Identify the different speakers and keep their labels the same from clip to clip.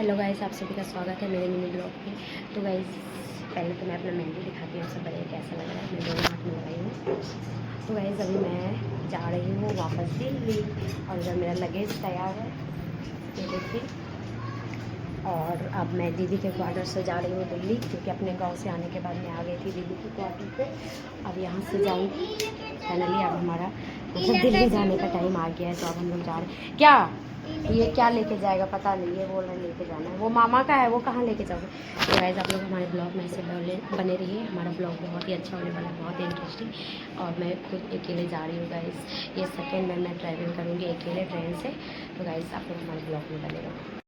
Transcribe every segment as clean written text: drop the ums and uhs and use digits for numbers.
Speaker 1: Hello guys, आप सभी का स्वागत है मेरे मिनी ब्लॉग में। तो गाइस, पहले तो मैं अपना मेहंदी दिखाती हूँ, सब बताइए कैसा लग रहा है। मैं दोनों हाथ में लगाई हूँ। तो गाइस, अभी मैं जा रही हूँ वापस दिल्ली और इधर मेरा लगेज तैयार है, ये देखिए। और अब मैं दीदी के क्वार्टर से जा रही हूँ दिल्ली, क्योंकि अपने गांव से आने के बाद मैं आ गई थी दीदी के क्वार्टर पे। अब यहाँ से जाऊँगी फाइनली। अब हमारा मतलब दिल्ली जाने का टाइम आ गया है, तो अब हम लोग जा रहे हैं। क्या ये क्या लेके जाएगा पता नहीं, ये बोल रहे हैं लेके जाना है, वो मामा का है, वो कहाँ लेके जाओगे। तो गाइस, आप लोग हमारे ब्लॉग में ऐसे बने रहिए। हमारा ब्लॉग बहुत ही अच्छा होने वाला है, बहुत ही इंटरेस्टिंग। और मैं खुद अकेले जा रही हूँ गाइस, ये सेकेंड में मैं ट्रैवल करूँगी अकेले ट्रेन से। तो गाइस, आप लोग हमारे ब्लॉग में बने रहो।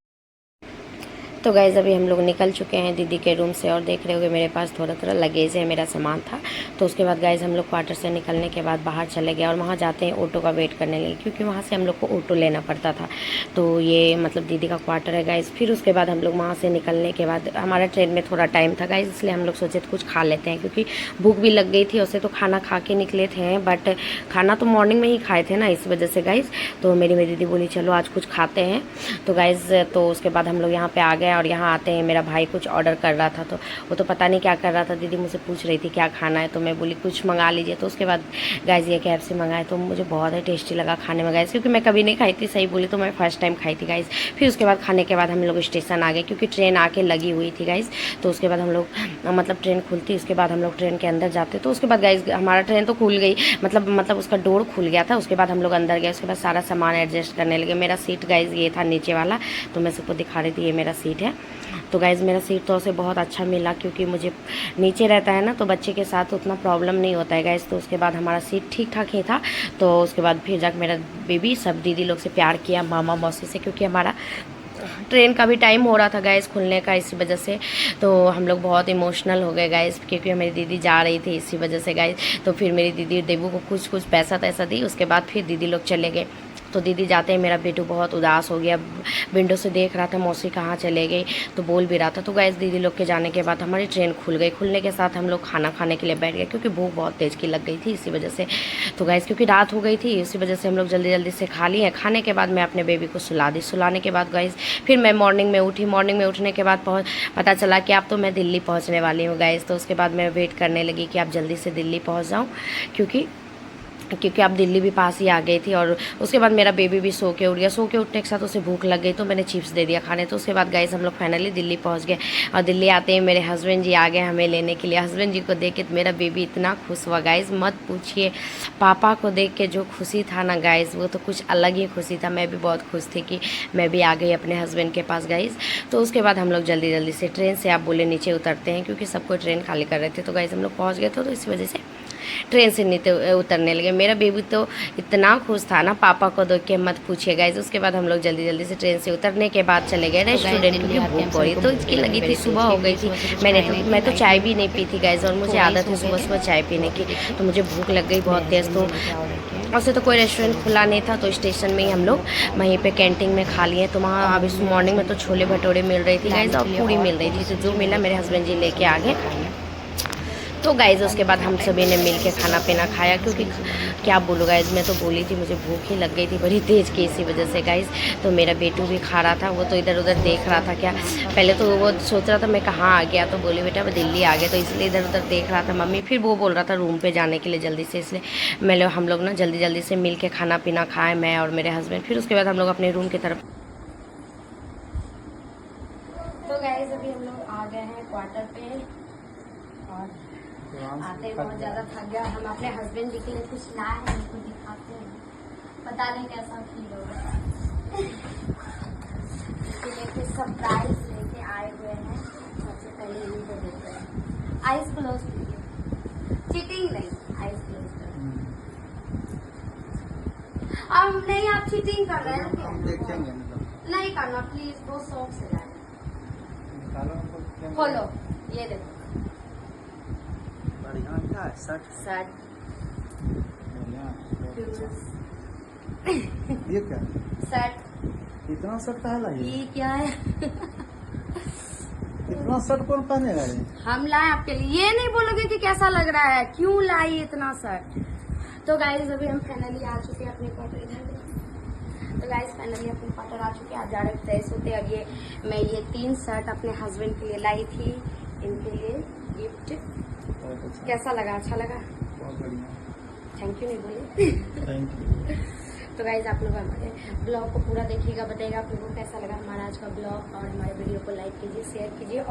Speaker 1: तो गाइज़, अभी हम लोग निकल चुके हैं दीदी के रूम से और देख रहे होगे मेरे पास थोड़ा थोड़ा लगेज है, मेरा सामान था। तो उसके बाद गाइज़, हम लोग क्वार्टर से निकलने के बाद बाहर चले गए और वहाँ जाते हैं ऑटो का वेट करने लगे, क्योंकि वहाँ से हम लोग को ऑटो लेना पड़ता था। तो ये मतलब दीदी का क्वार्टर है गाइज़। फिर उसके बाद हम लोग वहाँ से निकलने के बाद हमारा ट्रेन में थोड़ा टाइम था गाइज़, इसलिए हम लोग सोचे कुछ खा लेते हैं, क्योंकि भूख भी लग गई थी। वैसे तो खाना खा के निकले थे, बट खाना तो मॉर्निंग में ही खाए थे ना, इस वजह से गाइज़। तो मेरी दीदी बोली चलो आज कुछ खाते हैं। तो गाइज़, तो उसके बाद हम लोग यहाँ पे आ गए और यहाँ आते हैं मेरा भाई कुछ ऑर्डर कर रहा था, तो वो तो पता नहीं क्या कर रहा था। दीदी मुझसे पूछ रही थी क्या खाना है, तो मैं बोली कुछ मंगा लीजिए। तो उसके बाद गाइज़ ये कैब से मंगाए, तो मुझे बहुत ही टेस्टी लगा खाने में गाइज़, क्योंकि मैं कभी नहीं खाई थी, सही बोली तो मैं फर्स्ट टाइम खाई थी गाइज़। फिर उसके बाद खाने के बाद हम लोग स्टेशन आ गए, क्योंकि ट्रेन आके लगी हुई थी गाइज़। तो उसके बाद हम लोग मतलब ट्रेन खुलती, उसके बाद हम लोग ट्रेन के अंदर जाते। तो उसके बाद गाइज़ हमारा ट्रेन तो खुल गई, मतलब उसका डोर खुल गया था। उसके बाद हम लोग अंदर गए, उसके बाद सारा सामान एडजस्ट करने लगे। मेरा सीट गाइज़ ये था नीचे वाला, तो मैं सबको दिखा रही थी, ये मेरा सीट है। तो गाइज़ मेरा सीट तो उसे बहुत अच्छा मिला, क्योंकि मुझे नीचे रहता है ना, तो बच्चे के साथ उतना प्रॉब्लम नहीं होता है गाइज़। तो उसके बाद हमारा सीट ठीक ठाक ही था। तो उसके बाद फिर जाकर मेरा बेबी सब दीदी लोग से प्यार किया, मामा मौसी से, क्योंकि हमारा ट्रेन का भी टाइम हो रहा था गाइज़ खुलने का, इसी वजह से। तो हम लोग बहुत इमोशनल हो गए गाइज़, क्योंकि मेरी दीदी जा रही थी, इसी वजह से गाइज़। तो फिर मेरी दीदी देबू को कुछ पैसा तैसा दी, उसके बाद फिर दीदी लोग चले गए। तो दीदी जाते ही मेरा बेटू बहुत उदास हो गया, विंडो से देख रहा था मौसी कहाँ चले गई, तो बोल भी रहा था। तो गाइस, दीदी लोग के जाने के बाद हमारी ट्रेन खुल गई। खुलने के साथ हम लोग खाना खाने के लिए बैठ गए, क्योंकि भूख बहुत तेज़ की लग गई थी, इसी वजह से। तो गाइस, क्योंकि रात हो गई थी, इसी वजह से हम लोग जल्दी जल्दी से खा लिए। खाने के बाद मैं अपने बेबी को सुला दी। सुलाने के बाद गाइस फिर मैं मॉर्निंग में उठी। मॉर्निंग में उठने के बाद पता चला कि अब तो मैं दिल्ली पहुँचने वाली हूँ गाइस। तो उसके बाद मैं वेट करने लगी कि आप जल्दी से दिल्ली पहुँच जाऊँ, क्योंकि आप दिल्ली भी पास ही आ गई थी। और उसके बाद मेरा बेबी भी सो के उठ गया। सो के उठने के साथ उसे भूख लग गई, तो मैंने चिप्स दे दिया खाने। तो उसके बाद गाइस हम लोग फाइनली दिल्ली पहुंच गए। और दिल्ली आते ही मेरे हस्बैंड जी आ गए हमें लेने के लिए। हस्बैंड जी को देख के मेरा बेबी इतना खुश हुआ गाइस, मत पूछिए। पापा को देख के जो खुशी था ना गाइस, वो तो कुछ अलग ही खुशी था। मैं भी बहुत खुश थी कि मैं भी आ गई अपने हस्बैंड के पास गाइस। तो उसके बाद हम लोग जल्दी जल्दी से ट्रेन से, आप बोले नीचे उतरते हैं, क्योंकि सबको ट्रेन खाली कर रहे थे। तो गाइस हम लोग पहुँच गए थे, तो इस वजह से ट्रेन से नीचे उतरने लगे। मेरा बेबी तो इतना खुश था ना, पापा को देख के मत पूछिए गाइज। उसके बाद हम लोग जल्दी जल्दी से ट्रेन से उतरने के बाद चले गए रेस्टोरेंट, क्योंकि भूख पड़ी तो इसकी लगी थी, सुबह हो गई थी। मैं तो चाय भी नहीं पी थी गाइज, और मुझे आदत है सुबह सुबह चाय पीने की। तो मुझे भूख लग गई बहुत तेज़। तो वैसे तो कोई रेस्टोरेंट खुला नहीं था, तो स्टेशन में ही हम लोग वहीं पे कैंटीन में खा लिए। तो वहाँ अब इस मॉर्निंग में तो छोले भटूरे मिल रही थी गाइज, और पूरी मिल रही थी। तो जो मिला मेरे हस्बैंड जी लेके आ गए। तो गाइज़ उसके बाद हम सभी ने मिल के खाना पीना खाया, क्योंकि क्या बोलूँ गाइज़, मैं तो बोली थी मुझे भूख ही लग गई थी बड़ी तेज़ की, इसी वजह से गाइज़। तो मेरा बेटू भी खा रहा था, वो तो इधर उधर देख रहा था। क्या पहले तो वो सोच रहा था मैं कहाँ आ गया, तो बोली बेटा मैं दिल्ली आ गया, तो इसलिए इधर उधर देख रहा था मम्मी। फिर वो बोल रहा था रूम पर जाने के लिए जल्दी से, इसलिए हम लोग ना जल्दी जल्दी से मिल के खाना पीना खाए, मैं और मेरे हस्बैंड। फिर उसके बाद हम लोग अपने रूम की तरफ। तो गाइज़ अभी हम लोग आ गए हैं क्वार्टर पे, और आते बहुत ज़्यादा थक गया। हम अपने हस्बैंड जी के लिए कुछ लाए हैं, उनको दिखाते हैं, पता नहीं कैसा फील होगा। इसके लिए कुछ सरप्राइज लेके आए हुए हैं। सबसे पहले इन्हीं को देते हैं। आइज क्लोज कीजिए, चीटिंग नहीं, आइज क्लोज करें। अब नहीं, आप चीटिंग कर रहे हैं क्या? नहीं करना प्लीज, बहुत शौक से लाए। खोलो, ये देखो शर्ट
Speaker 2: ये क्या
Speaker 1: शर्ट,
Speaker 2: इतना शर्ट का है?
Speaker 1: ये क्या है?
Speaker 2: इतना शर्ट कौन पहनेगा ये?
Speaker 1: हम लाए आपके लिए। ये नहीं बोलोगे कि कैसा लग रहा है, क्यों लाई इतना शर्ट। तो गाइस अभी हम फाइनली आ चुके हैं अपने क्वार्टर। इधर तो गाइस फाइनली अपने क्वार्टर आ चुके हैं, आप जा रहे फ्रेश होते। अब ये मैं ये 3 शर्ट अपने हस्बैंड के लिए लाई थी, इनके लिए गिफ्ट।
Speaker 2: बहुत अच्छा,
Speaker 1: कैसा लगा? अच्छा लगा?
Speaker 2: बहुत बढ़िया।
Speaker 1: थैंक यू नहीं बोले।
Speaker 2: Thank you.
Speaker 1: तो गाइज आप लोग हमारे ब्लॉग को पूरा देखिएगा, बताइएगा आप लोगों को कैसा लगा हमारा आज का ब्लॉग, और हमारे वीडियो को लाइक कीजिए, शेयर कीजिए।